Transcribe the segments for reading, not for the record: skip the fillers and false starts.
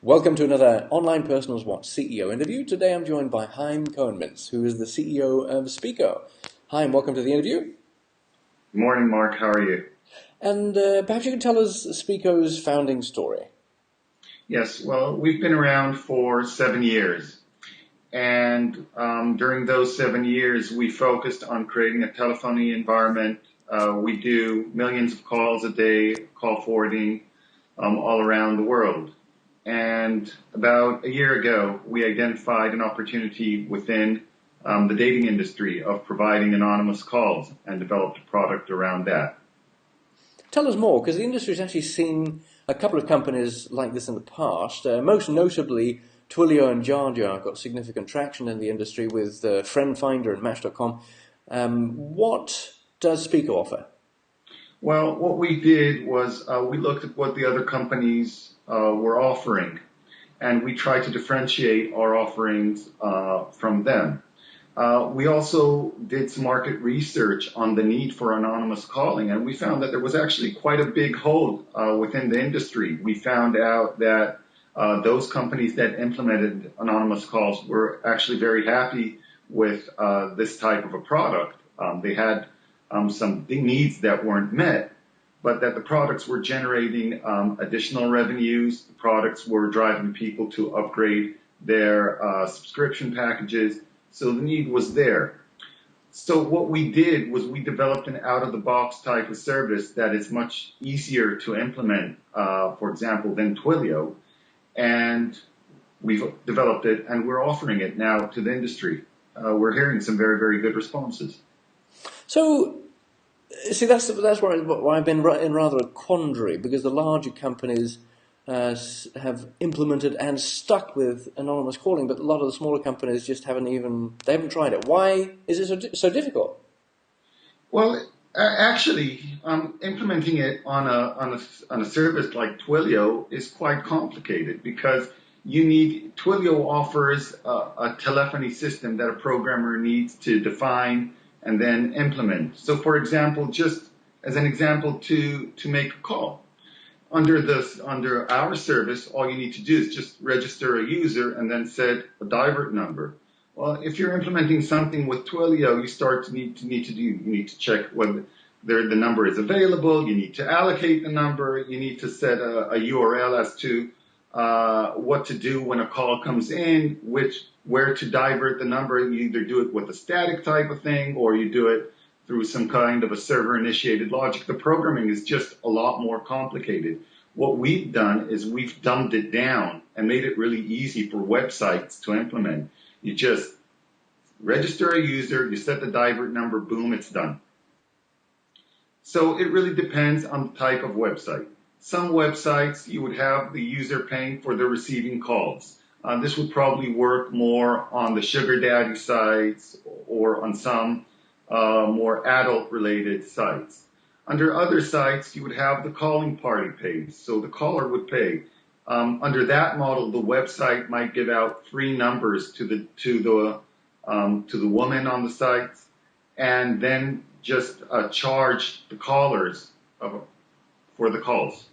Welcome to another Online Personals Watch CEO interview. Today I'm joined by Haim Cohen, Mintz, who is the CEO of Spikko. Haim, welcome to the interview. Good morning, Mark. How are you? And perhaps you can tell us Spikko's founding story. Yes, well, we've been around for 7 years. And during those 7 years, we focused on creating a telephony environment. We do millions of calls a day, call forwarding all around the world. And about a year ago, we identified an opportunity within the dating industry of providing anonymous calls and developed a product around that. Tell us more, because the industry has actually seen a couple of companies like this in the past. Most notably, Twilio and Jar Jar got significant traction in the industry with Friend Finder and Match.com. What does Spikko offer? Well, what we did was we looked at what the other companies were offering, and we tried to differentiate our offerings from them. We also did some market research on the need for anonymous calling, and we found that there was actually quite a big hole within the industry. We found out that those companies that implemented anonymous calls were actually very happy with this type of a product. They had some needs that weren't met, but that the products were generating additional revenues. The products were driving people to upgrade their subscription packages. So the need was there. So what we did was we developed an out-of-the-box type of service that is much easier to implement, for example, than Twilio. And we've developed it, and we're offering it now to the industry. We're hearing some very, very good responses. So, see, that's where I've been in rather a quandary, because the larger companies have implemented and stuck with anonymous calling, but a lot of the smaller companies just haven't tried it. Why is it so difficult? Well, actually, implementing it on a service like Twilio is quite complicated because Twilio offers a telephony system that a programmer needs to define and then implement. So, for example, just as an example, to make a call. Under our service, all you need to do is just register a user and then set a divert number. Well, if you're implementing something with Twilio, you need to check whether the number is available. You need to allocate the number. You need to set a URL as to what to do when a call comes in, where to divert the number. You either do it with a static type of thing or you do it through some kind of a server-initiated logic. The programming is just a lot more complicated. What we've done is we've dumbed it down and made it really easy for websites to implement. You just register a user, you set the divert number, boom, it's done. So it really depends on the type of website. Some websites, you would have the user paying for the receiving calls. This would probably work more on the sugar daddy sites or on some more adult-related sites. Under other sites, you would have the calling party pay, so the caller would pay. Under that model, the website might give out free numbers to the woman on the site, and then just charge the callers for the calls.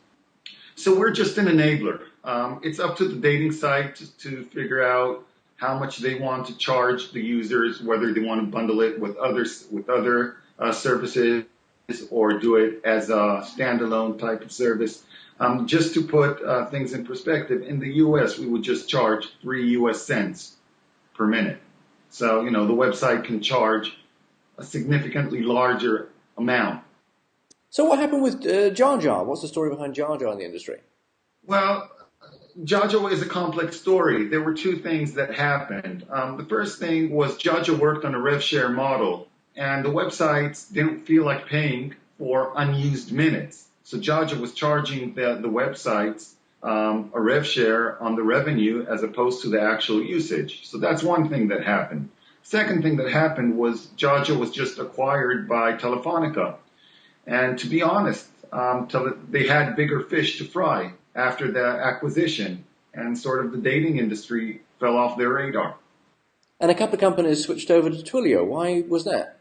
So we're just an enabler. It's up to the dating site to figure out how much they want to charge the users, whether they want to bundle it with other services or do it as a standalone type of service. Just to put things in perspective, in the U.S., we would just charge 3 U.S. cents per minute. So, the website can charge a significantly larger amount. So what happened with Jar Jar? What's the story behind Jar Jar in the industry? Well, Jaja is a complex story. There were two things that happened. The first thing was Jaja worked on a rev share model, and the websites didn't feel like paying for unused minutes. So Jaja was charging the websites a rev share on the revenue as opposed to the actual usage. So that's one thing that happened. Second thing that happened was Jaja was just acquired by Telefonica. And to be honest, they had bigger fish to fry after the acquisition, and sort of the dating industry fell off their radar. And a couple of companies switched over to Twilio. Why was that?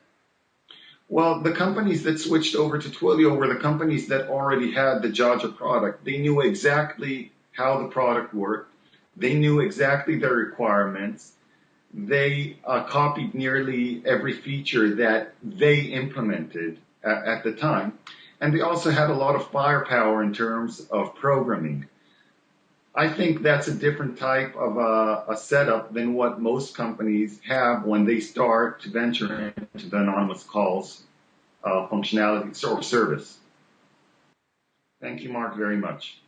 Well, the companies that switched over to Twilio were the companies that already had the Jaja product. They knew exactly how the product worked. They knew exactly their requirements. They copied nearly every feature that they implemented at the time. And they also had a lot of firepower in terms of programming. I think that's a different type of a setup than what most companies have when they start to venture into the anonymous calls functionality or service. Thank you, Mark, very much.